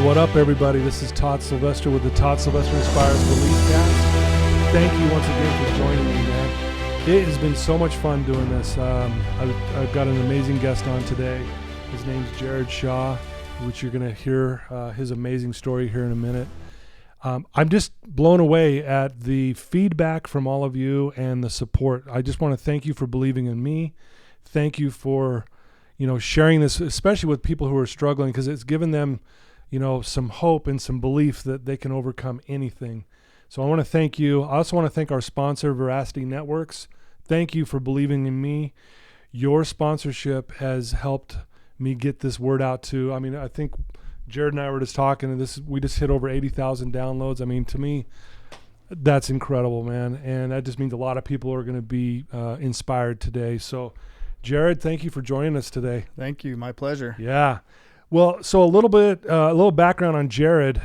What up, everybody? This is Todd Sylvester with the Todd Sylvester Inspires Belief Cast. Thank you once again for joining me, man. It has been so much fun doing this. I've got an amazing guest on today. His name's Jared Shaw, which you're going to hear his amazing story here in a minute. I'm just blown away at the feedback from all of you and the support. I just want to thank you for believing in me. Thank you for, sharing this, especially with people who are struggling, because it's given them, some hope and some belief that they can overcome anything. So I want to thank you. I also want to thank our sponsor, Veracity Networks. Thank you for believing in me. Your sponsorship has helped me get this word out too. I mean, I think Jared and I were just talking, and we just hit over 80,000 downloads. I mean, to me, that's incredible, man. And that just means a lot of people are going to be inspired today. So, Jared, thank you for joining us today. Thank you. My pleasure. Yeah. Well, so a little background on Jared.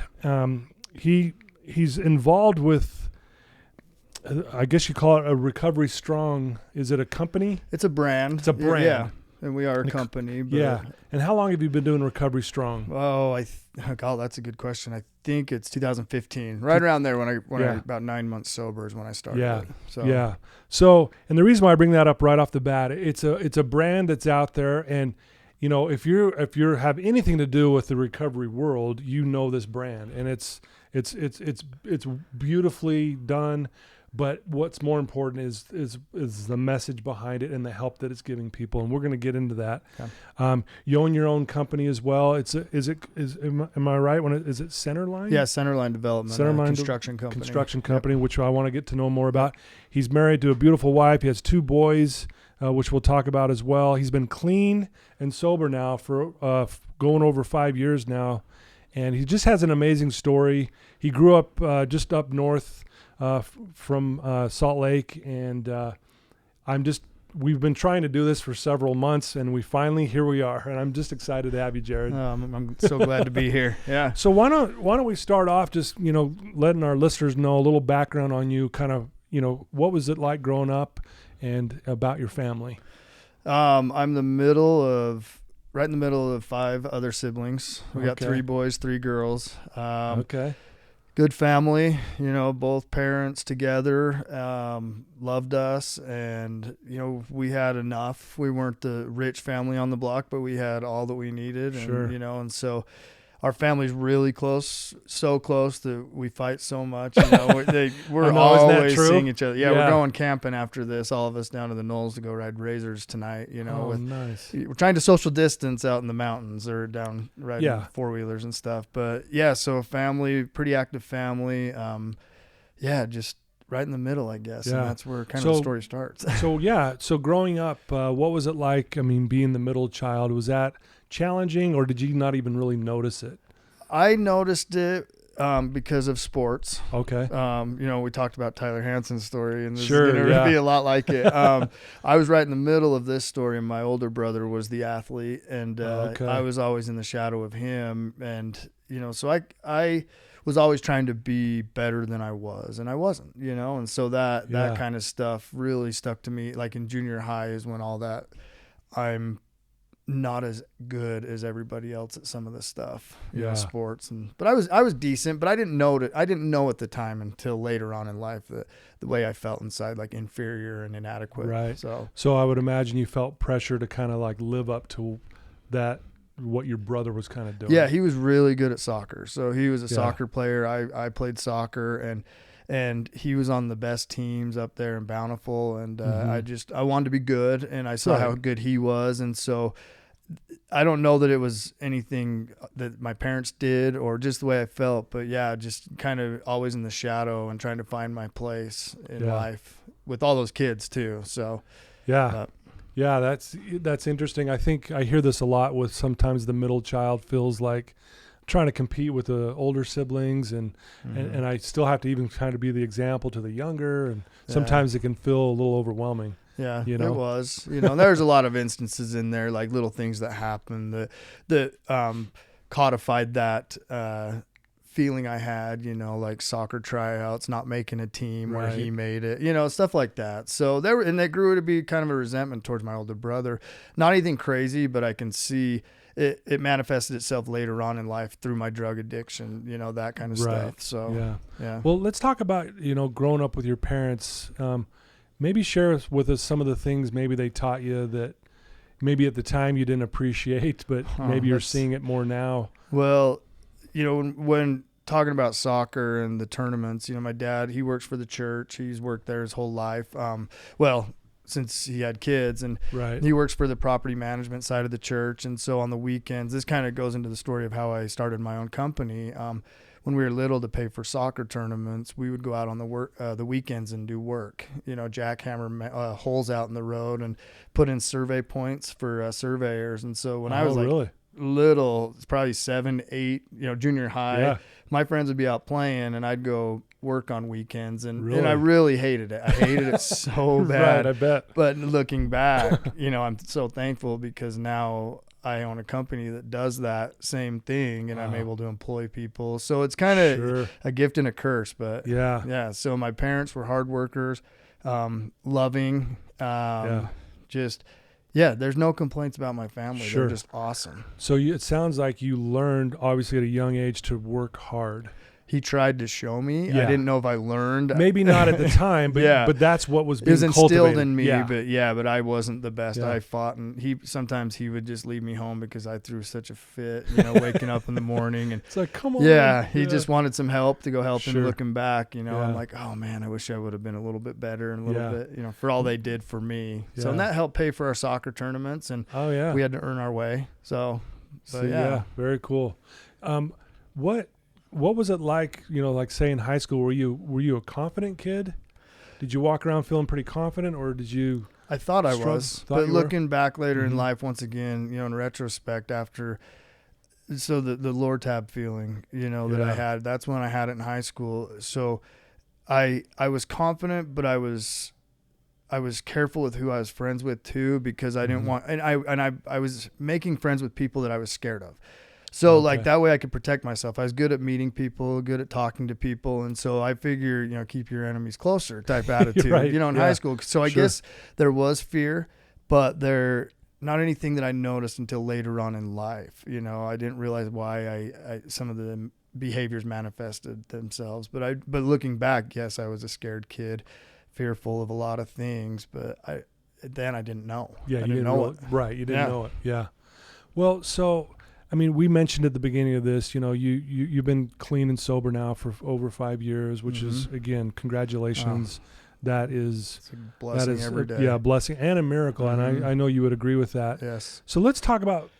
He's involved with, I guess you call it a Recovery Strong. Is it a company? It's a brand. It's a brand. Yeah. And we are a company. But yeah. And how long have you been doing Recovery Strong? Oh, God, that's a good question. I think it's 2015, right around there when I about 9 months sober is when I started. Yeah. So. So, and the reason why I bring that up right off the bat, it's a brand that's out there, and if you have anything to do with the recovery world, this brand, and it's beautifully done. But what's more important is the message behind it and the help that it's giving people, and we're going to get into that. Okay. You own your own company as well. Am I right? Is it Centerline? Yeah, Centerline Development, construction company. Which I want to get to know more about. He's married to a beautiful wife. He has 2 boys, which we'll talk about as well. He's been clean and sober now for going over 5 years now, and he just has an amazing story. He grew up just up north from Salt Lake, and we've been trying to do this for several months, and here we are, and I'm just excited to have you, Jared. I'm so glad to be here. Yeah. So why don't we start off just letting our listeners know a little background on you, kind of what was it like growing up and about your family? I'm right in the middle of 5 other siblings. We got 3 boys, 3 girls. Okay. Good family, both parents together, loved us, and, we had enough. We weren't the rich family on the block, but we had all that we needed. Sure. And, and so our family's really close, so close that we fight so much. We're always seeing each other. Yeah, we're going camping after this, all of us down to the Knolls to go ride razors tonight, nice. We're trying to social distance out in the mountains or down riding 4-wheelers and stuff. But so a family, pretty active family. Just right in the middle, I guess. Yeah. And that's where kind of the story starts. So growing up, what was it like? I mean, being the middle child, was that challenging, or did you not even really notice it? I noticed it because of sports. Okay. We talked about Tyler Hansen's story, and this sure, is going to be a lot like it. I was right in the middle of this story, and my older brother was the athlete, and I was always in the shadow of him. And, so I was always trying to be better than I was, and I wasn't, and so that kind of stuff really stuck to me. Like in junior high is when all that, I'm not as good as everybody else at some of this stuff, sports, but I was decent, but I didn't know it. I didn't know at the time until later on in life the way I felt inside, like inferior and inadequate. Right. So I would imagine you felt pressure to kind of like live up to that, what your brother was kind of doing. Yeah, he was really good at soccer. So he was a soccer player. I played soccer, and he was on the best teams up there in Bountiful, and I wanted to be good, and I saw how good he was, and so I don't know that it was anything that my parents did or just the way I felt, but just kind of always in the shadow and trying to find my place in life with all those kids too. So that's interesting. I think I hear this a lot with sometimes the middle child feels like trying to compete with the older siblings, and I still have to even kind of be the example to the younger, and sometimes it can feel a little overwhelming. Yeah, it was. There's a lot of instances in there, like little things that happened that codified that feeling I had, like soccer tryouts, not making a team where he made it, stuff like that. So that grew to be kind of a resentment towards my older brother. Not anything crazy, but I can see it manifested itself later on in life through my drug addiction, that kind of stuff. So yeah. Well, let's talk about, growing up with your parents. Maybe share with us some of the things maybe they taught you that maybe at the time you didn't appreciate, but maybe you're seeing it more now. Well, when talking about soccer and the tournaments, my dad, he works for the church. He's worked there his whole life. Since he had kids, and he works for the property management side of the church. And so on the weekends, this kind of goes into the story of how I started my own company. When we were little, to pay for soccer tournaments, we would go out on the weekends and do work, jackhammer holes out in the road and put in survey points for surveyors. And so when I was little, it's probably 7, 8, junior high, my friends would be out playing and I'd go work on weekends, and I really hated it. I hated it so bad. Right, I bet. But looking back, I'm so thankful because now I own a company that does that same thing, and I'm able to employ people. So it's kind of a gift and a curse, but yeah. So my parents were hard workers, loving, there's no complaints about my family. They're just awesome. So it sounds like you learned, obviously at a young age, to work hard. He tried to show me. I didn't know if I learned. Maybe not at the time, but but that's what was being cultivated. It was instilled in me, but I wasn't the best. I fought, and sometimes he would just leave me home because I threw such a fit, waking up in the morning. And it's like, come on. Yeah, he just wanted some help to go help him. Looking back, I'm like, oh man, I wish I would have been a little bit better and a little bit, for all they did for me. So and that helped pay for our soccer tournaments, and we had to earn our way. So very cool. What was it like, like say in high school, were you a confident kid? Did you walk around feeling pretty confident, or did you? I thought I was, but looking back later in life, once again, in retrospect, the Lord tab feeling, that I had, that's when I had it in high school. So I was confident, but I was careful with who I was friends with too, because I didn't want, and I was making friends with people that I was scared of. So that way I could protect myself. I was good at meeting people, good at talking to people. And so I figure, keep your enemies closer type attitude, in high school. So I guess there was fear, but not anything that I noticed until later on in life. I didn't realize why I some of the behaviors manifested themselves. But looking back, yes, I was a scared kid, fearful of a lot of things, but I didn't know. Yeah, I didn't know it. Right, you didn't know it. Yeah. Well, so we mentioned at the beginning of this, you've been clean and sober now for over 5 years, which is, again, congratulations. That is a blessing every day. Yeah, a blessing and a miracle. And I know you would agree with that. Yes. So let's talk about,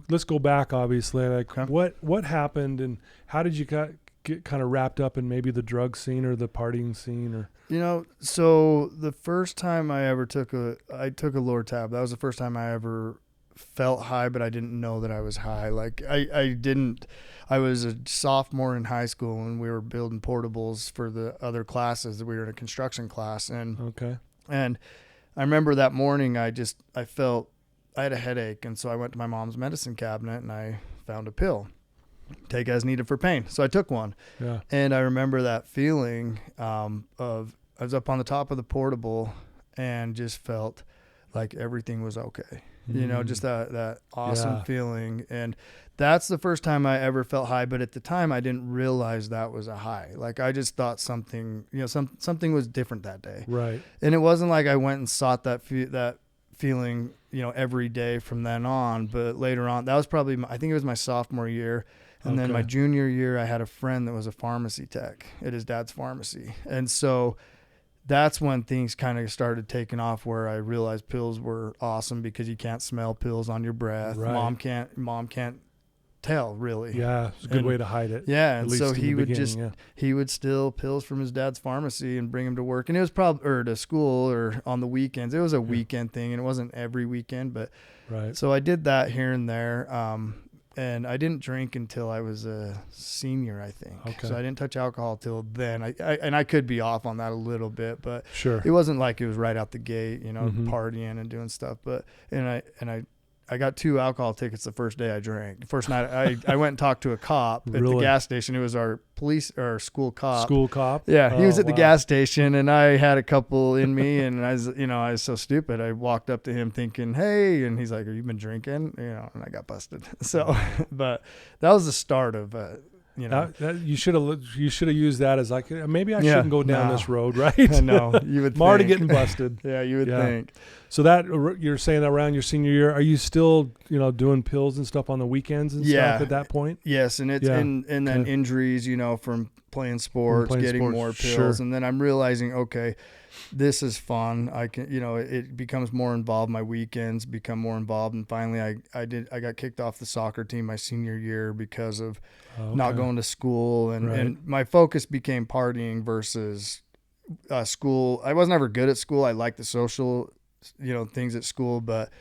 let's go back, obviously. What happened, and how did you get kind of wrapped up in maybe the drug scene or the partying scene? Or so the first time I ever took a Lord tab, that was the first time I ever felt high, but I didn't know that I was high. I was a sophomore in high school and we were building portables for the other classes. We were in a construction class, and I remember that morning I felt I had a headache, and so I went to my mom's medicine cabinet and I found a pill, take as needed for pain. So I took one. Yeah. And I remember that feeling of I was up on the top of the portable and just felt like everything was okay. Just that awesome feeling. And that's the first time I ever felt high. But at the time I didn't realize that was a high. I just thought something, something was different that day. Right. And it wasn't like I went and sought that feeling, every day from then on. But later on, that was probably, I think it was my sophomore year. And then my junior year, I had a friend that was a pharmacy tech at his dad's pharmacy. And so that's when things kind of started taking off, where I realized pills were awesome because you can't smell pills on your breath. Right. Mom can't tell, really. Yeah, it's a good way to hide it. Yeah, and so he would steal pills from his dad's pharmacy and bring them to work. And it was probably to school or on the weekends. It was a weekend thing, and it wasn't every weekend, but so I did that here and there. And I didn't drink until I was a senior, I think. Okay. So I didn't touch alcohol till then. I could be off on that a little bit, but it wasn't like it was right out the gate, partying and doing stuff. But and I got 2 alcohol tickets the first day I drank. The first night I went and talked to a cop at Really? the gas station. It was our police or school cop. School cop? Yeah, he was at the wow. gas station, and I had a couple in me, and I was so stupid. I walked up to him thinking, "Hey," and he's like, "Have you been drinking?" And I got busted. So, but that was the start of you should have used that as like, maybe I shouldn't go down this road, right? No, you would I'm already think. getting busted. Yeah, you would think. So that you're saying that around your senior year, are you still, doing pills and stuff on the weekends and stuff at that point? Yes. And it's and then injuries, from playing sports, getting more pills. And then I'm realizing, okay, this is fun. I can, it becomes more involved. My weekends become more involved. And finally I got kicked off the soccer team my senior year because of not going to school. And my focus became partying versus school. I wasn't ever good at school. I liked the social, things at school, but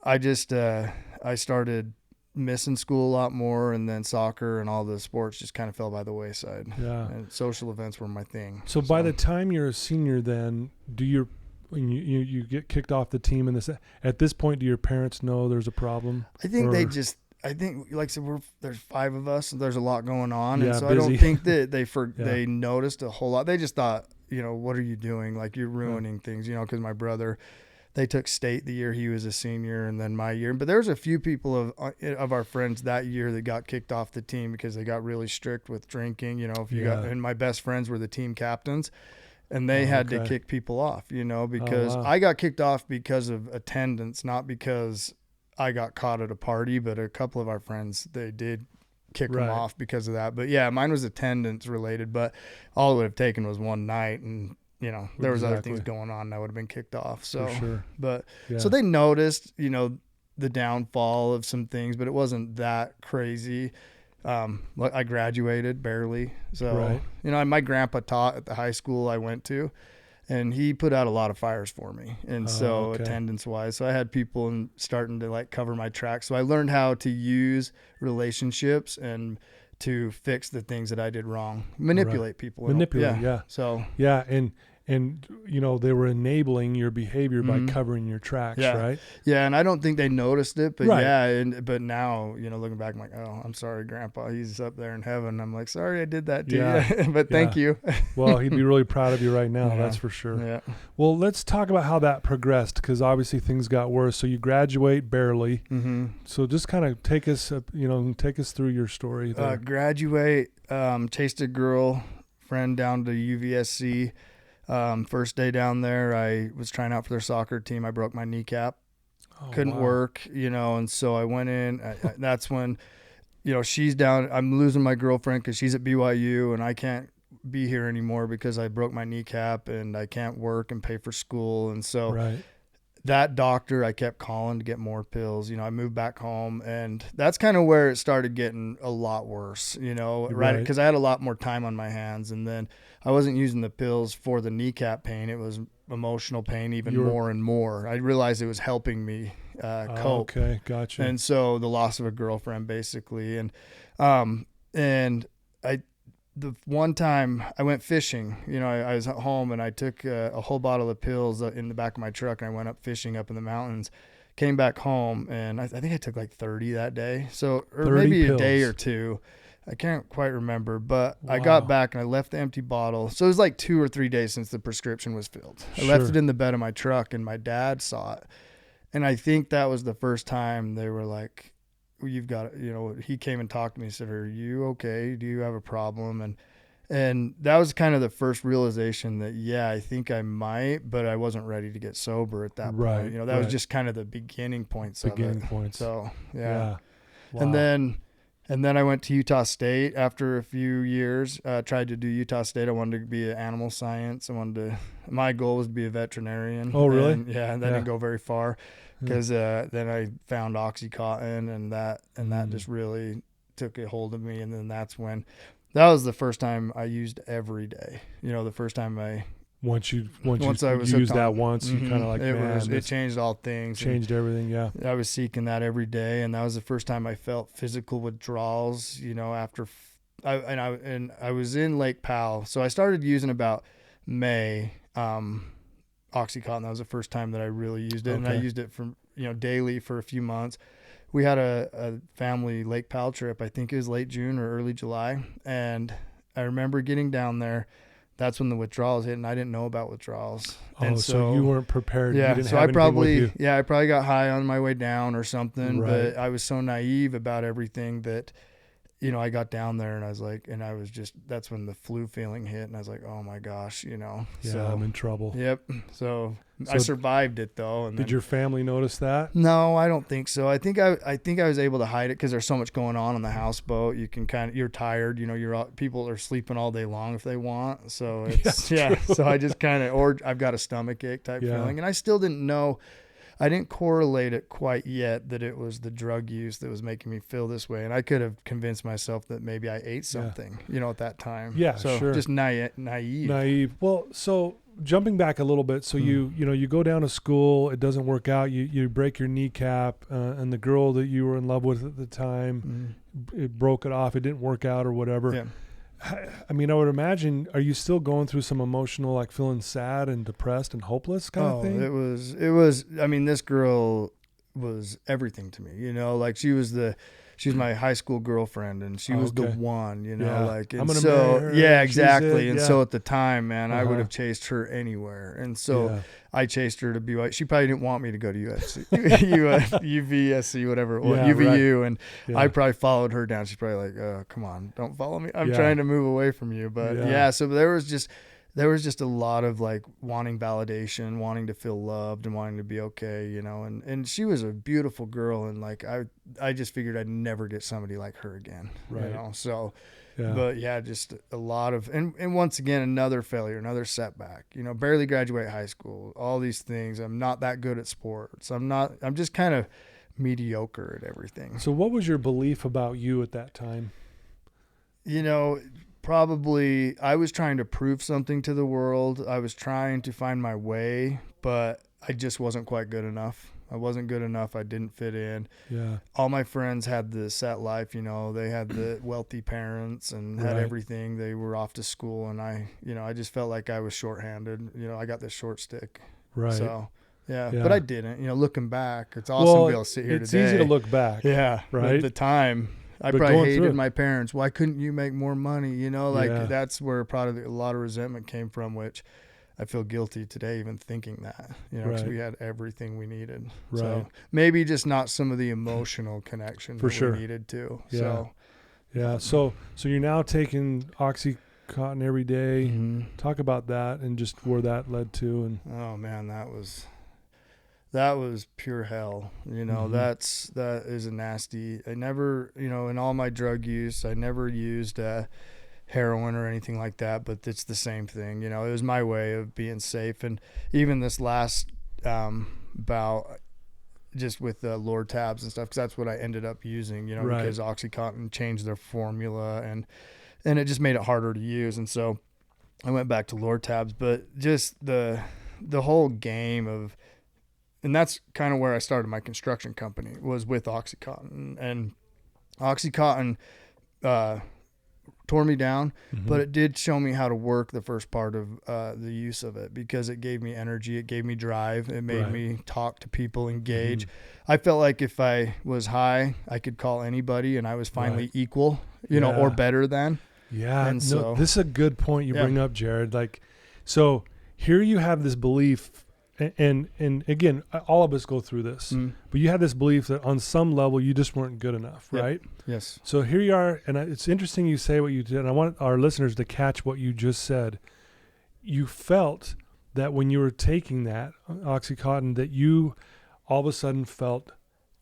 I just, I started missing school a lot more, and then soccer and all the sports just kind of fell by the wayside. Yeah. And social events were my thing. So by the time you're a senior, then you get kicked off the team, and at this point, do your parents know there's a problem? I think I think, like I said, there's 5 of us, and there's a lot going on. Yeah, and so busy. I don't think that they noticed a whole lot. They just thought, what are you doing? Like, you're ruining things, because my brother, they took state the year he was a senior, and then my year. But there was a few people of our friends that year that got kicked off the team because they got really strict with drinking. And my best friends were the team captains, and they had to kick people off. Because I got kicked off because of attendance, not because I got caught at a party. But a couple of our friends, they did kick them off because of that. But yeah, mine was attendance related. But all it would have taken was one night, and there was other things going on that would have been kicked off. So, so they noticed, the downfall of some things, but it wasn't that crazy. I graduated barely. So, my grandpa taught at the high school I went to, and he put out a lot of fires for me. And attendance wise, so I had people starting to like cover my tracks. So I learned how to use relationships and to fix the things that I did wrong, manipulate people. So and they were enabling your behavior by covering your tracks, right? Yeah, and I don't think they noticed it, but but now, looking back, I'm like, oh, I'm sorry, Grandpa. He's up there in heaven. I'm like, sorry I did that to you, but thank you. Well, he'd be really proud of you right now, that's for sure. Yeah. Well, let's talk about how that progressed, because obviously things got worse. So you graduate barely. Mm-hmm. So just kind of take us through your story there. Graduate, chased a girlfriend down to UVSC. First day down there, I was trying out for their soccer team. I broke my kneecap, couldn't work, and so I went in. That's when, she's down. I'm losing my girlfriend because she's at BYU, and I can't be here anymore because I broke my kneecap and I can't work and pay for school. And so that doctor, I kept calling to get more pills. I moved back home, and that's kind of where it started getting a lot worse, right? Because I had a lot more time on my hands, and then I wasn't using the pills for the kneecap pain. It was emotional pain, more and more. I realized it was helping me cope. Okay, gotcha. And so the loss of a girlfriend, basically, and the one time I went fishing, I was at home, and I took a whole bottle of pills in the back of my truck, and I went up fishing up in the mountains, came back home, and I think I took like 30 that day. So, or maybe pills. A day or two. I can't quite remember, but I got back and I left the empty bottle. So it was like 2 or 3 days since the prescription was filled. I left it in the bed of my truck, and my dad saw it. And I think that was the first time they were like, you've got, he came and talked to me and said, are you okay? Do you have a problem? And that was kind of the first realization that, I think I might, but I wasn't ready to get sober at that point. That was just kind of the beginning points of it. So, yeah. Wow. And then I went to Utah State after a few years, tried to do Utah State. I wanted to be an animal science. My goal was to be a veterinarian. Oh, really? And that didn't go very far. Because then I found OxyContin, and that just really took a hold of me. And then that was the first time I used every day. The first time once you used that once, you kind of like, it changed all things. Changed everything, yeah. I was seeking that every day, and that was the first time I felt physical withdrawals. After I was in Lake Powell, so I started using about May. OxyContin. That was the first time that I really used it. Okay. And I used it for, daily for a few months. We had a family Lake Powell trip. I think it was late June or early July. And I remember getting down there. That's when the withdrawals hit, and I didn't know about withdrawals. Oh, and so you weren't prepared. Yeah, You didn't so have I probably, with you. I probably got high on my way down or something. Right. But I was so naive about everything that, I got down there and I was like, and I was just, that's when the flu feeling hit, and I was like, oh my gosh, Yeah, so I'm in trouble. Yep. So I survived it though. And did your family notice that? No, I don't think so. I think I was able to hide it because there's so much going on the houseboat. You can you're tired, people are sleeping all day long if they want. So it's, so I just or I've got a stomach ache type feeling, and I still didn't know. I didn't correlate it quite yet that it was the drug use that was making me feel this way. And I could have convinced myself that maybe I ate something, at that time. Yeah, so sure. Just naive. Naive. Well, so jumping back a little bit, so you go down to school, it doesn't work out, you break your kneecap, and the girl that you were in love with at the time, it broke it off, it didn't work out or whatever. Yeah. I mean, I would imagine, are you still going through some emotional, like feeling sad and depressed and hopeless kind of thing? It was, I mean, this girl was everything to me, like she was my high school girlfriend, and she was the one, and I'm gonna so, marry her, yeah, exactly. and so at the time, man, I would have chased her anywhere. And so I chased her to BYU. She probably didn't want me to go to UVSC, whatever it was, UVU. Right. And I probably followed her down. She's probably like, come on, don't follow me. I'm trying to move away from you. But so there was just a lot of like wanting validation, wanting to feel loved and wanting to be okay, and she was a beautiful girl. And like, I just figured I'd never get somebody like her again, right. So, but just a lot of, and once again, another failure, another setback, barely graduate high school, all these things. I'm not that good at sports. I'm just kind of mediocre at everything. So what was your belief about you at that time? Probably I was trying to prove something to the world. I was trying to find my way, but I just wasn't quite good enough. I wasn't good enough. I didn't fit in. Yeah. All my friends had the set life, they had the wealthy parents and had everything. They were off to school, and I just felt like I was shorthanded. I got this short stick. Right. So, but I didn't. Looking back, it's awesome to be able to sit here it's today. It's easy to look back. Yeah. Right. At the time, I probably hated my parents. Why couldn't you make more money? That's where probably a lot of resentment came from, which I feel guilty today even thinking that, because we had everything we needed. Right. So maybe just not some of the emotional connection for sure we needed to. Yeah. So, yeah. So you're now taking OxyContin every day. Mm-hmm. Talk about that and just where that led to. And oh man, that was pure hell. That is a nasty. I never, in all my drug use, I never used heroin or anything like that, but it's the same thing. It was my way of being safe. And even this last bout, just with the Lord tabs and stuff, because that's what I ended up using, because OxyContin changed their formula and it just made it harder to use. And so I went back to Lord tabs, but just the whole game of, and that's kind of where I started my construction company, was with OxyContin. And OxyContin tore me down, but it did show me how to work the first part of the use of it, because it gave me energy, it gave me drive, it made me talk to people, engage. I felt like if I was high, I could call anybody, and I was finally equal, or better than. Yeah. And so this is a good point you bring up, Jared. Like, so here you have this belief. And again, all of us go through this, but you had this belief that on some level you just weren't good enough, right? Yes. So here you are, and it's interesting you say what you did, and I want our listeners to catch what you just said. You felt that when you were taking that OxyContin, that you all of a sudden felt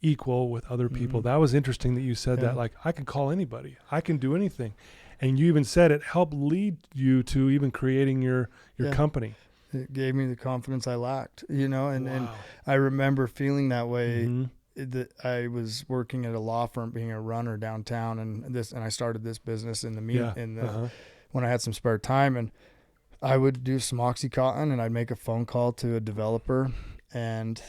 equal with other people. That was interesting that you said that, like, I can call anybody, I can do anything. And you even said it helped lead you to even creating your company. It gave me the confidence I lacked, and I remember feeling that way. That I was working at a law firm, being a runner downtown, and I started this business when I had some spare time, and I would do some OxyContin, and I'd make a phone call to a developer, and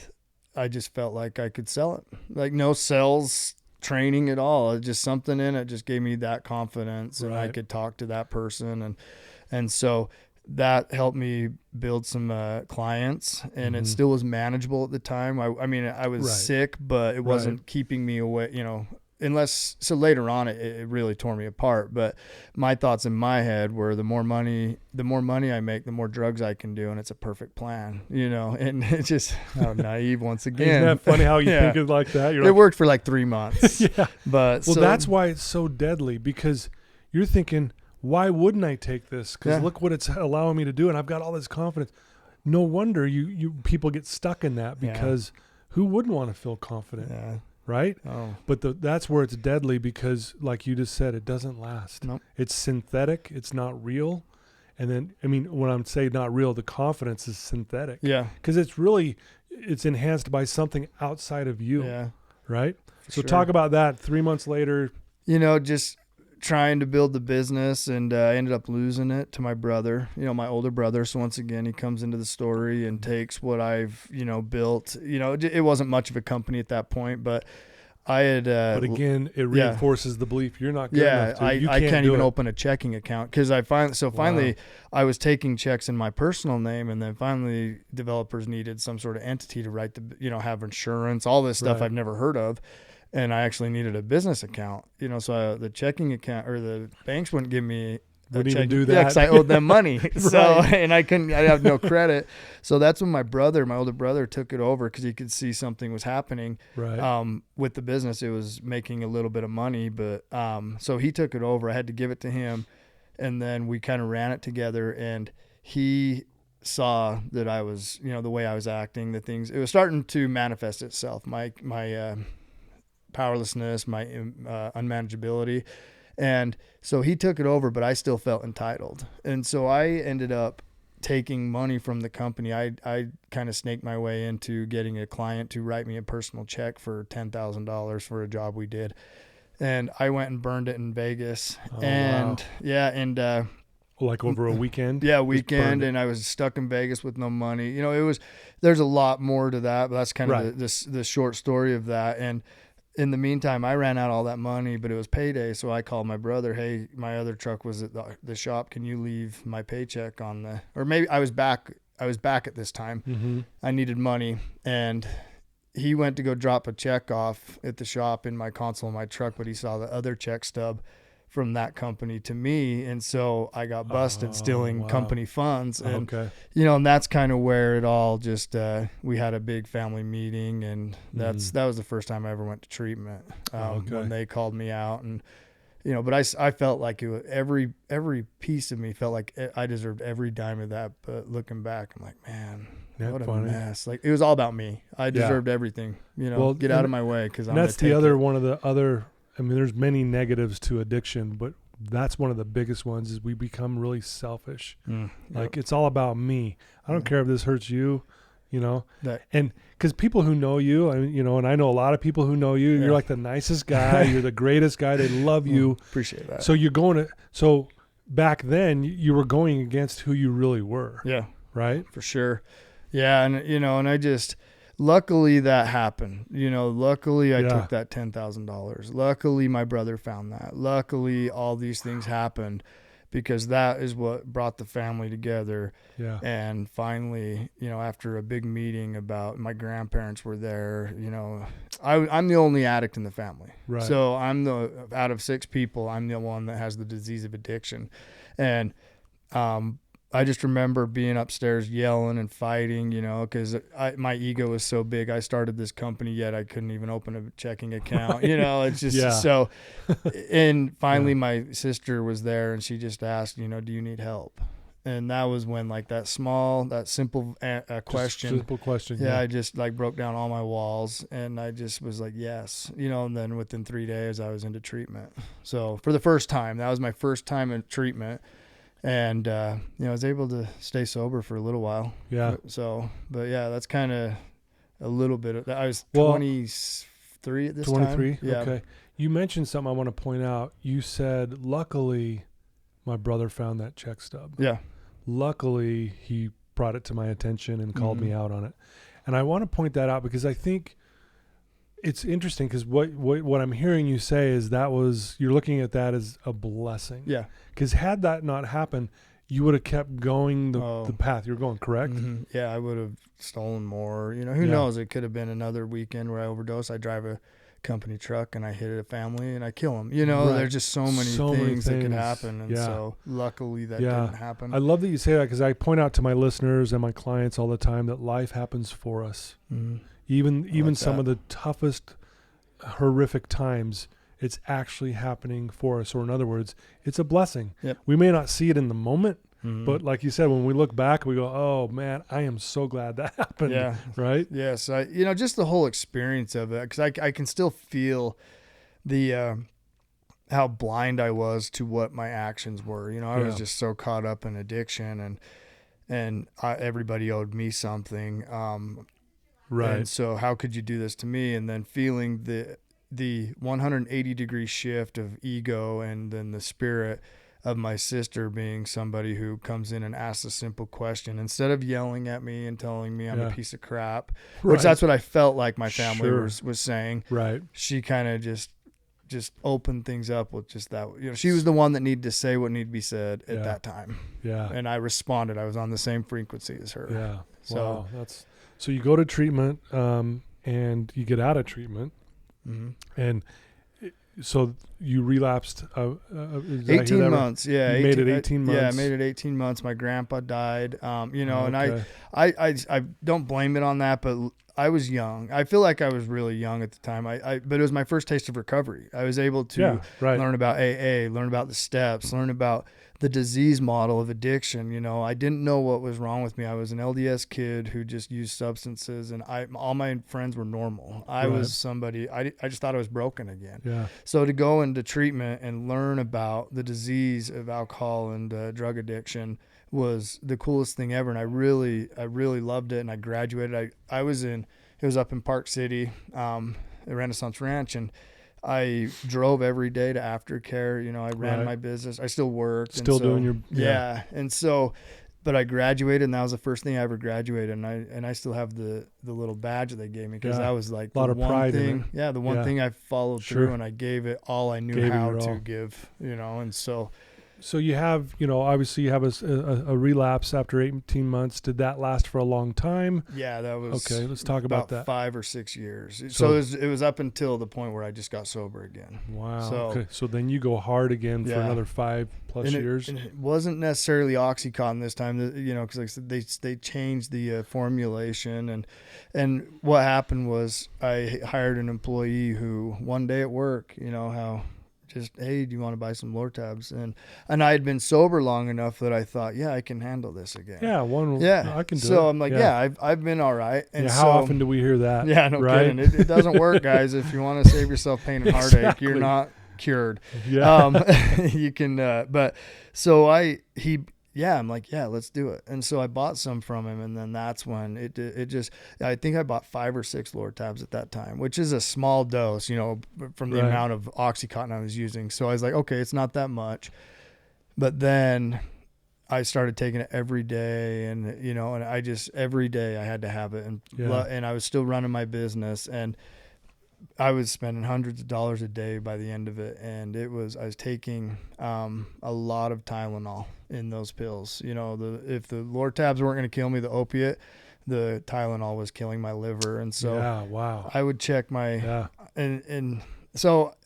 I just felt like I could sell it, like no sales training at all. Just something in it just gave me that confidence, and I could talk to that person, and so. that helped me build some clients, and it still was manageable at the time. I mean, I was sick, but it wasn't keeping me away, unless, so later on it really tore me apart. But my thoughts in my head were the more money I make, the more drugs I can do. And it's a perfect plan, and it's just naive once again. Isn't that funny how you think it like that? It worked for like 3 months. Yeah. But that's why it's so deadly, because you're thinking, why wouldn't I take this? Because look what it's allowing me to do. And I've got all this confidence. No wonder you people get stuck in that, because who wouldn't want to feel confident? Yeah. Right? Oh. But that's where it's deadly, because like you just said, it doesn't last. Nope. It's synthetic. It's not real. And then, I mean, when I'm saying not real, the confidence is synthetic. Yeah. Because it's enhanced by something outside of you. Yeah. Right? So Sure. talk about that 3 months later. Just trying to build the business, and I ended up losing it to my brother, my older brother. So once again, he comes into the story and takes what I've, built. It wasn't much of a company at that point, but I had. But again, it reinforces the belief you're not good enough to. I can't even open a checking account, because finally I was taking checks in my personal name, and then finally developers needed some sort of entity to write have insurance, all this stuff I've never heard of. And I actually needed a business account, so the checking account, or the banks wouldn't give me wouldn't even do that. Yeah, because I owed them money. So, and I have no credit. So that's when my older brother took it over, because he could see something was happening with the business. It was making a little bit of money, but so he took it over. I had to give it to him, and then we kind of ran it together, and he saw that I was, the way I was acting, the things, it was starting to manifest itself. My powerlessness, my unmanageability. And so he took it over, but I still felt entitled. And so I ended up taking money from the company. I kind of snaked my way into getting a client to write me a personal check for $10,000 for a job we did. And I went and burned it in Vegas. Like over a weekend? Yeah, weekend, and I was stuck in Vegas with no money. There's a lot more to that, but that's kind of the short story of that. And in the meantime, I ran out all that money, but it was payday. So I called my brother, hey, my other truck was at the shop. Can you leave my paycheck on or maybe I was back at this time. Mm-hmm. I needed money, and he went to go drop a check off at the shop in my console of my truck, but he saw the other check stub from that company to me. And so I got busted stealing company funds. And, and that's kind of where it all just, we had a big family meeting, and that was the first time I ever went to treatment, when they called me out. And, but I felt like it was, every piece of me felt like I deserved every dime of that. But looking back, I'm like, man, what a mess. Like, it was all about me. I deserved everything, get out of my way. And that's one of the other, I mean, there's many negatives to addiction, but that's one of the biggest ones, is we become really selfish. Like, it's all about me. I don't care if this hurts you, and because people who know you, and I know a lot of people who know you, you're like the nicest guy. You're the greatest guy. They love you. Appreciate that. So back then you were going against who you really were. Yeah. Right. For sure. Yeah. And, and I just, luckily that happened. Luckily I took that $10,000. Luckily my brother found that. Luckily all these things happened, because that is what brought the family together. Yeah. And finally, after a big meeting about, my grandparents were there, I'm the only addict in the family. Right. So out of 6 people, I'm the one that has the disease of addiction. And, I just remember being upstairs yelling and fighting, because my ego was so big. I started this company, yet I couldn't even open a checking account. It's just so. And finally, my sister was there, and she just asked, do you need help? And that was when, like, that simple question. Simple question. Yeah, I just broke down all my walls, and I just was like, yes, and then within 3 days I was into treatment. So for the first time, that was my first time in treatment. And, I was able to stay sober for a little while. Yeah. So, but yeah, that's kind of a little bit of that. I was 23 at this time. 23? Yeah. Okay. You mentioned something I want to point out. You said, luckily, my brother found that check stub. Yeah. Luckily, he brought it to my attention and called me out on it. And I want to point that out, because I think it's interesting, because what I'm hearing you say is you're looking at that as a blessing. Yeah. Because had that not happened, you would have kept going the path you're going, correct? Mm-hmm. Yeah, I would have stolen more. Who knows? It could have been another weekend where I overdose. I drive a company truck and I hit a family and I kill them. There's just so many things that could happen. And so luckily that didn't happen. I love that you say that, because I point out to my listeners and my clients all the time that life happens for us. Mm-hmm. Even some of the toughest, horrific times, it's actually happening for us. Or in other words, it's a blessing. Yep. We may not see it in the moment, but like you said, when we look back, we go, oh man, I am so glad that happened. Yeah. Right. Yes. Just the whole experience of it, because I can still feel the, how blind I was to what my actions were. I was just so caught up in addiction and everybody owed me something. Right. And so how could you do this to me? And then feeling the 180-degree shift of ego, and then the spirit of my sister being somebody who comes in and asks a simple question instead of yelling at me and telling me I'm a piece of crap, which that's what I felt like my family was saying. Right. She kind of just opened things up with just that. She was the one that needed to say what needed to be said at that time. Yeah. And I responded. I was on the same frequency as her. Yeah. So so you go to treatment, and you get out of treatment. Mm-hmm. And so you relapsed 18 months. Yeah. You made it 18 months. Yeah, I made it 18 months. My grandpa died. And I don't blame it on that, but I was young. I feel like I was really young at the time. But it was my first taste of recovery. I was able to learn about AA, learn about the steps, learn about the disease model of addiction. I didn't know what was wrong with me. I was an LDS kid who just used substances, and all my friends were normal. I was somebody, I just thought I was broken again. Yeah. So to go into treatment and learn about the disease of alcohol and drug addiction was the coolest thing ever. And I really loved it. And I graduated. It was up in Park City, at Renaissance Ranch, and I drove every day to aftercare. I ran my business. I still worked. Doing your And so, but I graduated, and that was the first thing I ever graduated. And I still have the little badge that they gave me, because that was like a lot of pride in it. Yeah, the one thing I followed through, and I gave it all I knew how to give. And so. So you have, obviously you have a relapse after 18 months. Did that last for a long time? Yeah, that was okay. Let's talk about that. 5 or 6 years. So it was up until the point where I just got sober again. Wow. Okay. So then you go hard again for another 5+ years. And it wasn't necessarily OxyContin this time, because like I said, they changed the formulation, and what happened was I hired an employee who one day at work, how. Just, hey, do you want to buy some Lortabs? And I had been sober long enough that I thought, I can handle this again. Yeah, I can do it. So I'm like, I've been all right. And how often do we hear that? Yeah, no kidding. It doesn't work, guys. If you want to save yourself pain and heartache, you're not cured. Yeah. You can, but so I'm like, let's do it. And so I bought some from him, and then that's when I think I bought 5 or 6 Lortabs at that time, which is a small dose, from the amount of OxyContin I was using. So I was like, okay, it's not that much. But then I started taking it every day, and, and every day I had to have it. And I was still running my business, and I was spending hundreds of dollars a day by the end of it. And I was taking a lot of Tylenol in those pills. If the Lortabs weren't going to kill me, the opiate, the Tylenol was killing my liver. And so I would check my, and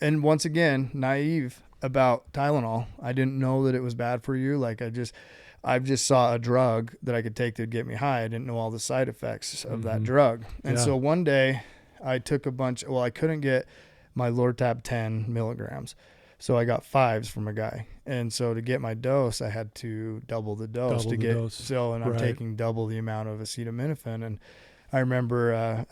once again, naive about Tylenol. I didn't know that it was bad for you. Like I just saw a drug that I could take to get me high. I didn't know all the side effects of that drug. And so one day I took I couldn't get my Lortab 10 milligrams. So I got 5s from a guy. And so to get my dose, I had to double the dose I'm taking double the amount of acetaminophen. And I remember,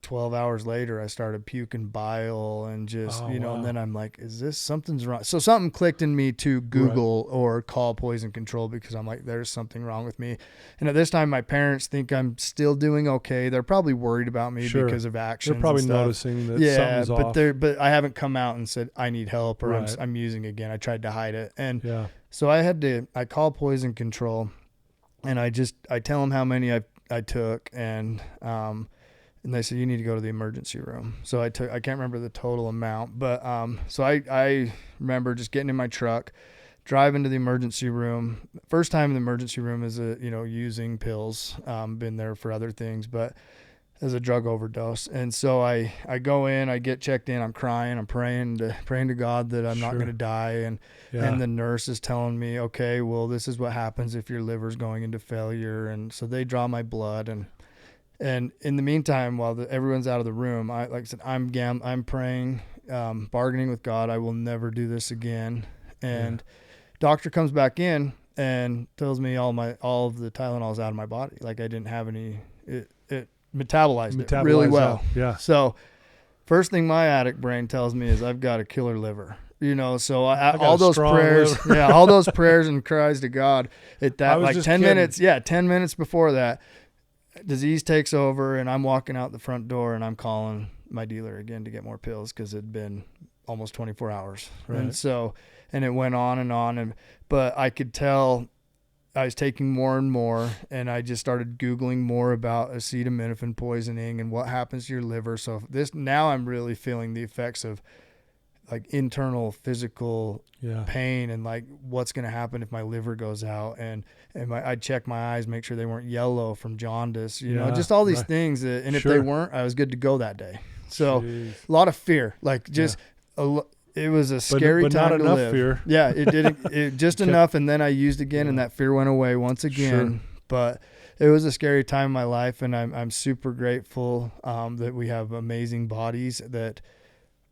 12 hours later, I started puking bile and just, and then I'm like, something's wrong. So something clicked in me to Google or call poison control, because I'm like, there's something wrong with me. And at this time, my parents think I'm still doing okay. They're probably worried about me because of actions. They're probably noticing that something's off. But I haven't come out and said, I need help, or I'm using again. I tried to hide it. And so I call poison control, and I tell them how many I took, and they said, you need to go to the emergency room. So I can't remember the total amount, but so I remember just getting in my truck, drive into the emergency room. First time in the emergency room is using pills. Been there for other things, but as a drug overdose. And so I go in, I get checked in, I'm crying, I'm praying to God that I'm not going to die. And the nurse is telling me, okay, well, this is what happens if your liver's going into failure. And so they draw my blood, and in the meantime, while everyone's out of the room, like I said, I'm praying, bargaining with God. I will never do this again. And doctor comes back in and tells me all of the Tylenol's out of my body. Like I didn't have any. It metabolized it really well. Out. Yeah. So first thing my addict brain tells me is I've got a killer liver. So all those prayers, all those prayers and cries to God at that, like 10 minutes. Yeah. 10 minutes before that, disease takes over, and I'm walking out the front door, and I'm calling my dealer again to get more pills because it'd been almost 24 hours. Right. And it went on, but I could tell I was taking more and more, and I just started Googling more about acetaminophen poisoning and what happens to your liver. So now I'm really feeling the effects of like internal physical pain, and like what's going to happen if my liver goes out, and I'd check my eyes, make sure they weren't yellow from jaundice, just all these things and if they weren't, I was good to go that day. So a lot of fear, like just it was a scary time to live. But not enough fear. Yeah, it didn't, just enough. And then I used again, and that fear went away once again. Sure. But it was a scary time in my life, and I'm super grateful that we have amazing bodies that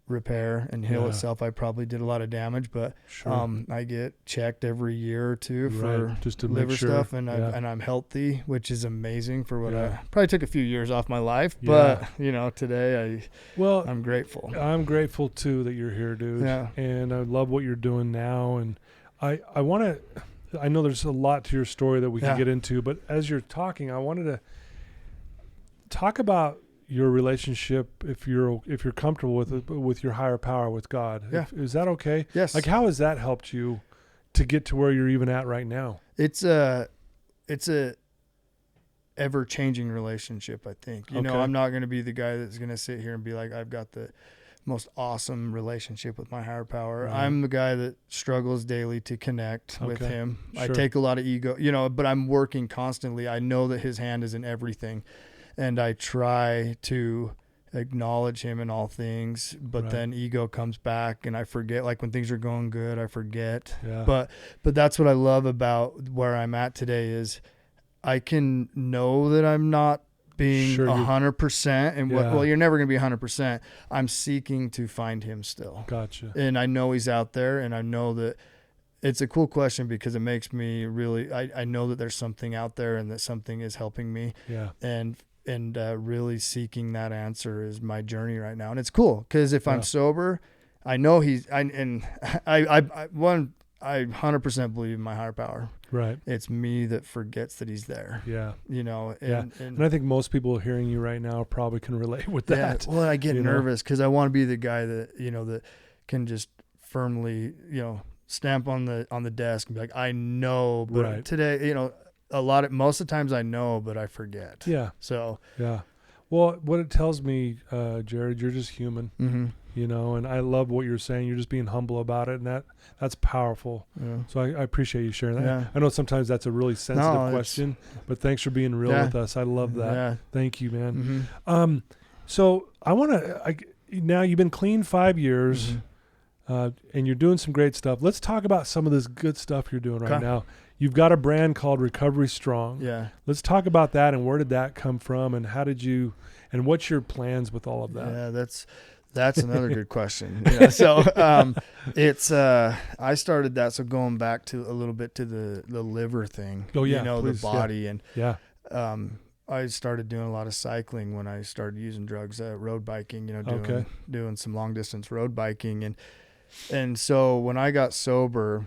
repair and heal itself. I probably did a lot of damage, but I get checked every year or two for just to liver make sure. stuff, and I'm healthy, which is amazing for what I probably took a few years off my life, but today I'm grateful. I'm grateful too that you're here, dude. Yeah. And I love what you're doing now, and I know there's a lot to your story that we can get into, but as you're talking, I wanted to talk about your relationship, if you're comfortable with it, with your higher power, with God. Yeah. Is that okay? Yes. Like, how has that helped you to get to where you're even at right now? It's a ever changing relationship, I think. I'm not going to be the guy that's going to sit here and be like, I've got the most awesome relationship with my higher power. Right. I'm the guy that struggles daily to connect with him. Sure. I take a lot of ego, but I'm working constantly. I know that his hand is in everything. And I try to acknowledge him in all things, but then ego comes back, and I forget. Like when things are going good, I forget. Yeah. But that's what I love about where I'm at today is I can know that I'm not being 100%, and you're never going to be 100%. I'm seeking to find him still. Gotcha. And I know he's out there, and I know that it's a cool question because it makes me really. I know that there's something out there, and that something is helping me. Yeah. And really seeking that answer is my journey right now. And it's cool because if I'm sober, I know I 100% believe in my higher power. Right. It's me that forgets that he's there. Yeah. And I think most people hearing you right now probably can relate with that. Yeah. Well, I get nervous because I want to be the guy that, that can just firmly, stamp on the desk and be like, I know, but today, most of the times I know, but I forget. Yeah. So. Yeah. Well, what it tells me, Jared, you're just human, and I love what you're saying. You're just being humble about it, and that's powerful. Yeah. So I appreciate you sharing that. Yeah. I know sometimes that's a really sensitive question, but thanks for being real with us. I love that. Yeah. Thank you, man. Mm-hmm. So I want to, now you've been clean 5 years, and you're doing some great stuff. Let's talk about some of this good stuff you're doing right now. You've got a brand called Recovery Strong. Yeah. Let's talk about that, and where did that come from, and how did you, and what's your plans with all of that? Yeah, that's another good question. So it's I started that. So going back to a little bit to the liver thing. Oh yeah, please, the body and I started doing a lot of cycling when I started using drugs, road biking. Doing some long distance road biking, and so when I got sober.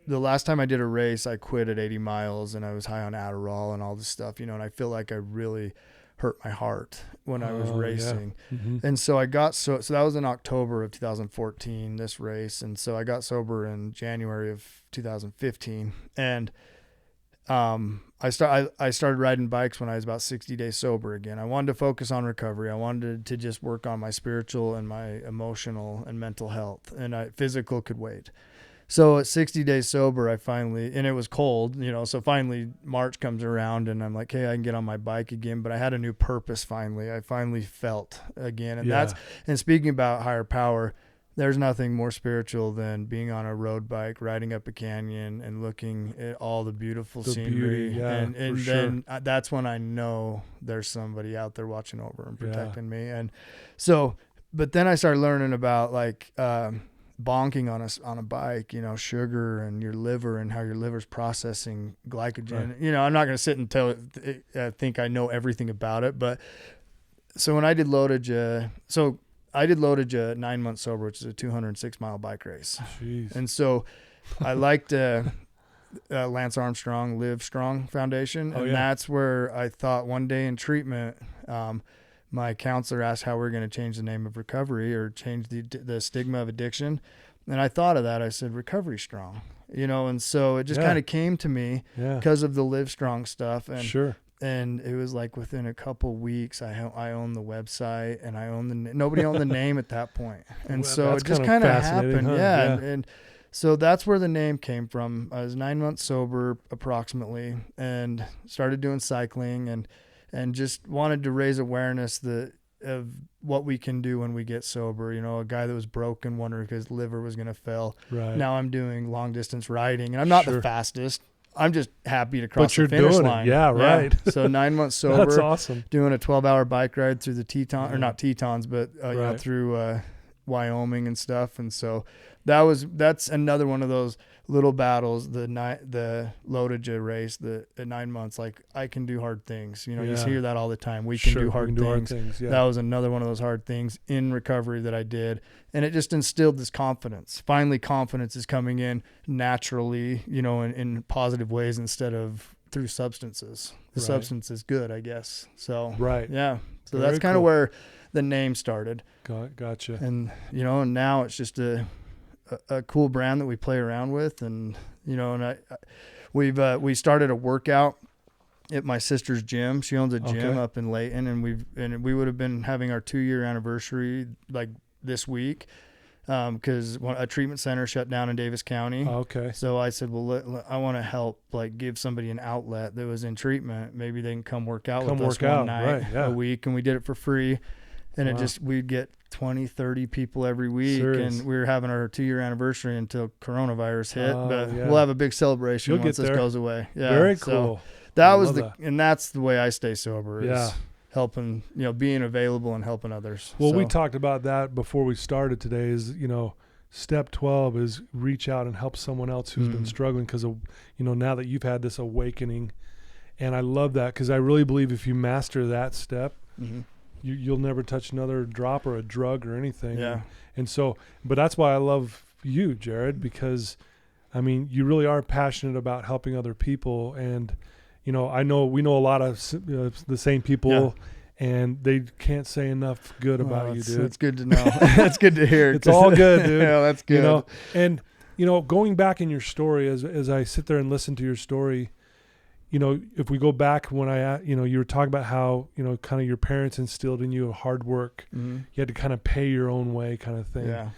The last time I did a race, I quit at 80 miles and I was high on Adderall and all this stuff, and I feel like I really hurt my heart when I was racing. Yeah. Mm-hmm. And so I got, so that was in October of 2014, this race. And so I got sober in January of 2015. And, I started riding bikes when I was about 60 days sober again. I wanted to focus on recovery. I wanted to just work on my spiritual and my emotional and mental health, and physical could wait. So at 60 days sober, I finally, and it was cold, so finally March comes around and I'm like, hey, I can get on my bike again. But I had a new purpose finally. I finally felt again. And and speaking about higher power, there's nothing more spiritual than being on a road bike, riding up a canyon and looking at all the beautiful scenery. Beauty, and then that's when I know there's somebody out there watching over and protecting me. And so, but then I started learning about like, bonking on a bike, sugar and your liver and how your liver's processing glycogen. Right. I'm not going to sit and think I know everything about it. But so when I did Lotage, I did Lotage 9 months sober, which is a 206-mile bike race. Jeez. And so I liked Lance Armstrong Live Strong Foundation. And that's where I thought one day in treatment, my counselor asked how we're going to change the name of recovery or change the stigma of addiction. And I thought of that. I said, Recovery Strong, and so it just kind of came to me because of the Live Strong stuff. And And it was like within a couple weeks, I owned the website and I owned nobody owned the name at that point. And so it just kind of happened. Huh? Yeah. And so that's where the name came from. I was 9 months sober approximately and started doing cycling and just wanted to raise awareness of what we can do when we get sober. A guy that was broken, wondering if his liver was going to fail. Right. Now I'm doing long distance riding and I'm not the fastest. I'm just happy to cross the finish line. Yeah, right. Yeah. So 9 months sober. That's awesome. Doing a 12-hour bike ride through the Tetons, or not Tetons, but through Wyoming and stuff. And so that's another one of those little battles. The Lotage race, at 9 months, like I can do hard things. You hear that all the time. We can do hard things. Yeah. That was another one of those hard things in recovery that I did, and it just instilled this confidence. Finally, confidence is coming in naturally, in positive ways instead of through substances. The substance is good, I guess. So yeah. So that's kind of where the name started. Gotcha. And and now it's just a cool brand that we play around with, and we started a workout at my sister's gym. She owns a gym up in Layton, and we would have been having our 2-year anniversary like this week because a treatment center shut down in Davis County. Okay. So I said, well, I want to help like give somebody an outlet that was in treatment. Maybe they can come work out with us one night a week, and we did it for free. And we'd get 20, 30 people every week. And we were having our 2-year anniversary until coronavirus hit. But we'll have a big celebration once this goes away. Yeah. Very cool. So and that's the way I stay sober is helping, being available and helping others. Well, we talked about that before we started today is, step 12 is reach out and help someone else who's been struggling because of, now that you've had this awakening. And I love that because I really believe if you master that step, you'll never touch another drop or a drug or anything. Yeah. And so, but that's why I love you, Jared, because you really are passionate about helping other people. And, we know a lot of the same people and they can't say enough good about you, dude. It's good to know. That's good to hear. It's all good, dude. Yeah, that's good. And, going back in your story, as I sit there and listen to your story, if we go back when you were talking about how, kind of your parents instilled in you hard work, you had to kind of pay your own way kind of thing. Yeah.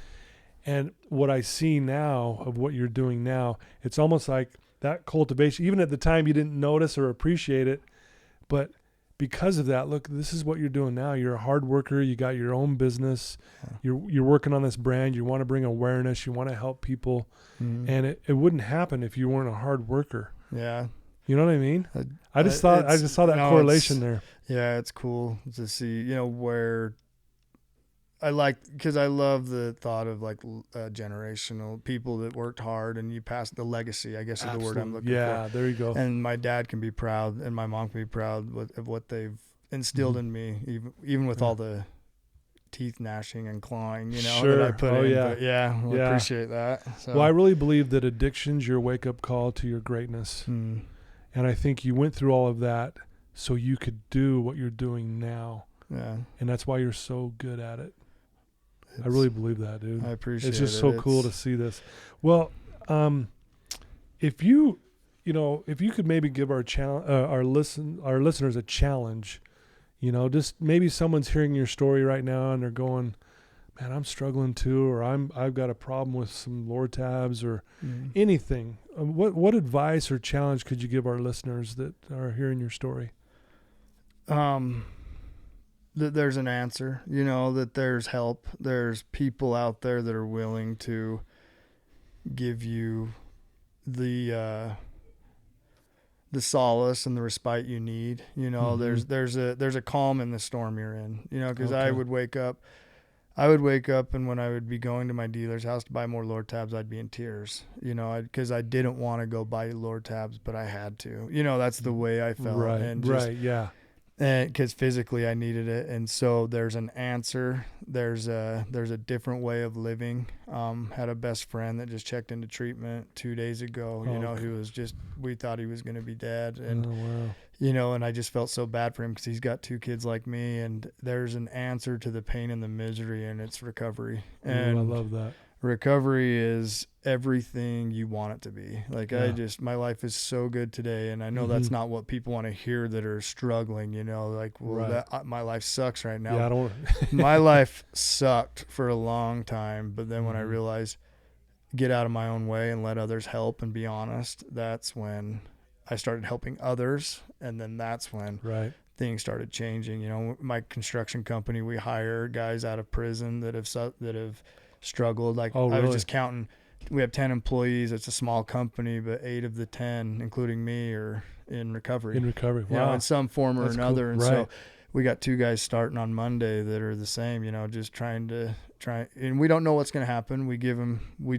And what I see now of what you're doing now, it's almost like that cultivation, even at the time you didn't notice or appreciate it, but because of that, look, this is what you're doing now. You're a hard worker. You got your own business. You're working on this brand. You want to bring awareness. You want to help people. And it wouldn't happen if you weren't a hard worker. Yeah. You know what I mean? I just saw that correlation there. Yeah, it's cool to see, where because I love the thought of like generational people that worked hard and you pass the legacy, I guess is the word I'm looking for. Yeah, there you go. And my dad can be proud and my mom can be proud of what they've instilled in me, even with all the teeth gnashing and clawing, that I put in. Yeah. But I appreciate that. So. Well, I really believe that addiction's your wake-up call to your greatness. And I think you went through all of that so you could do what you're doing now. Yeah. And that's why you're so good at it. I really believe that, dude. I appreciate it. It's just so cool to see this. Well, if you could maybe give our listeners a challenge, just maybe someone's hearing your story right now and they're going, man, I'm struggling too, or I've got a problem with some lower tabs or anything. What advice or challenge could you give our listeners that are hearing your story? That there's an answer, that there's help. There's people out there that are willing to give you the solace and the respite you need. There's a calm in the storm you're in, because I would wake up and when I would be going to my dealer's house to buy more lower tabs, I'd be in tears, because I didn't want to go buy lower tabs, but I had to, that's the way I felt. Right. And just, Yeah. And because physically I needed it. And so there's an answer. There's a different way of living. Had a best friend that just checked into treatment 2 days ago, who was we thought he was going to be dead. And, and I just felt so bad for him because he's got 2 kids like me, and there's an answer to the pain and the misery, and it's recovery. And I love that. Recovery is everything you want it to be. Like my life is so good today. And I know that's not what people want to hear that are struggling, my life sucks right now. Yeah, I don't. My life sucked for a long time. But then when I realized get out of my own way and let others help and be honest, that's when I started helping others. And then that's when things started changing. My construction company, we hire guys out of prison that have struggled. Like I was just counting, we have 10 employees. It's a small company, but 8 of the 10, including me, are in recovery. Wow. In some form or another. Cool. And so we got 2 guys starting on Monday that are the same, just trying, and we don't know what's going to happen. We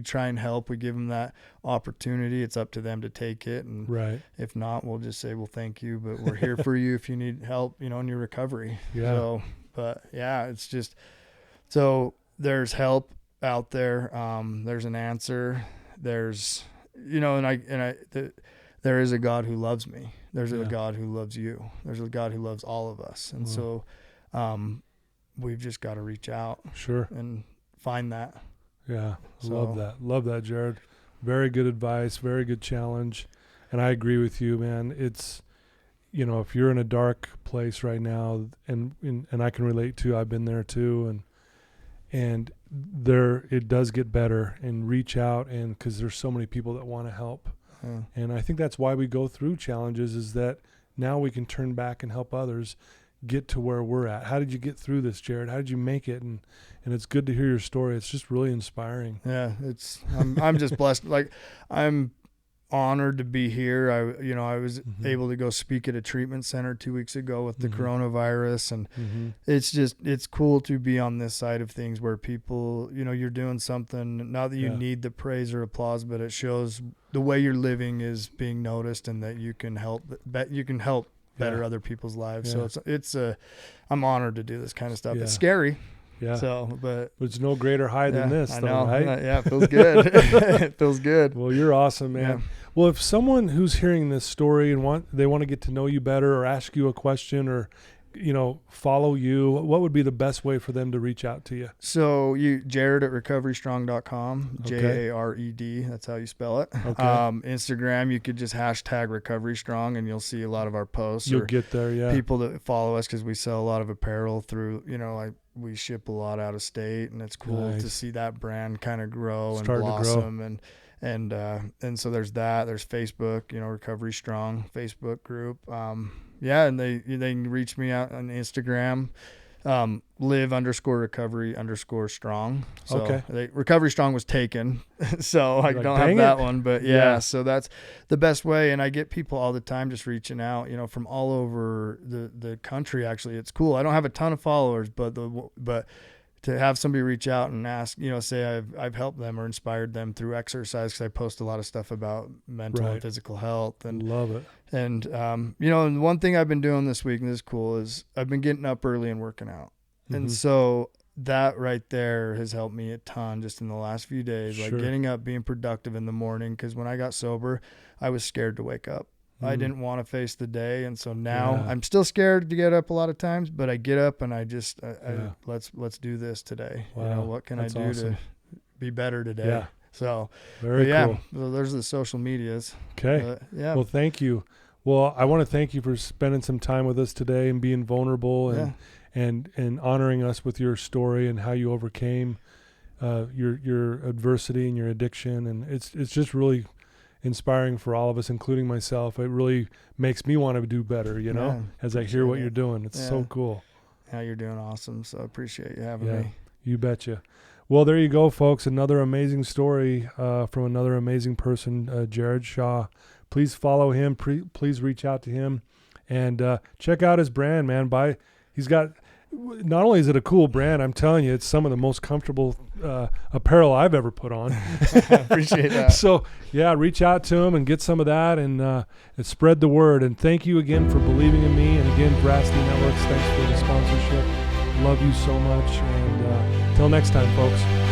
try and help. We give them that opportunity. It's up to them to take it. And if not, we'll just say, well, thank you, but we're here for you if you need help, in your recovery. Yeah. So, but yeah, it's just, so there's help out there. There's an answer. There's, there is a God who loves me. There's a God who loves you. There's a God who loves all of us. And so, we've just got to reach out and find that. Yeah. Love that, Jared. Very good advice. Very good challenge. And I agree with you, man. It's, if you're in a dark place right now, and I can relate to, I've been there too. And there, it does get better, and reach out, and because there's so many people that want to help. And I think that's why we go through challenges, is that now we can turn back and help others get to where we're at. How did you get through this, Jared? How did you make it? And it's good to hear your story. It's just really inspiring. Yeah, I'm just blessed. Like, I'm honored to be here. I was able to go speak at a treatment center 2 weeks ago with the coronavirus, and it's cool to be on this side of things where people, you're doing something, not that you need the praise or applause, but it shows the way you're living is being noticed, and that you can help better other people's lives. So I'm honored to do this kind of stuff. It's scary. Yeah. So, but there's no greater high than this, I though, know. right? Yeah, it feels good. It feels good. Well, you're awesome, man. Yeah. Well, if someone who's hearing this story and they want to get to know you better, or ask you a question, or follow you, what would be the best way for them to reach out to you? So Jared at recoverystrong.com, Jared. That's how you spell it. Okay. Instagram, you could just hashtag recoverystrong, and you'll see a lot of our posts. You'll get there. Yeah. People that follow us, because we sell a lot of apparel through, we ship a lot out of state, and it's cool to see that brand kind of grow and blossom. And so there's that. There's Facebook, Recovery Strong Facebook group. And they can reach me out on Instagram, live_recovery_strong. So Recovery Strong was taken, so I don't have that one. But so that's the best way. And I get people all the time just reaching out, from all over the country. Actually, it's cool. I don't have a ton of followers, but to have somebody reach out and ask, say I've helped them or inspired them through exercise, because I post a lot of stuff about mental and physical health. And love it. And, and one thing I've been doing this week, and this is cool, is I've been getting up early and working out. And so that right there has helped me a ton just in the last few days, like getting up, being productive in the morning. Because when I got sober, I was scared to wake up. I didn't want to face the day. And so now I'm still scared to get up a lot of times, but I get up and I just, let's do this today. Wow. What can I do to be better today? Yeah. So very cool. So there's the social medias. Okay. Well, thank you. Well, I want to thank you for spending some time with us today and being vulnerable and honoring us with your story and how you overcame your adversity and your addiction. And it's just really inspiring for all of us, including myself. It really makes me want to do better, as I hear what you're doing. It's so cool. Yeah, you're doing awesome. So I appreciate you having me. You betcha. Well, there you go, folks. Another amazing story from another amazing person, Jared Shaw. Please follow him. Please reach out to him and check out his brand, man. He's got, not only is it a cool brand, I'm telling you, it's some of the most comfortable apparel I've ever put on. Appreciate that. So, yeah, reach out to him and get some of that and spread the word. And thank you again for believing in me. And again, Veracity Networks, thanks for the sponsorship. Love you so much. And till next time, folks.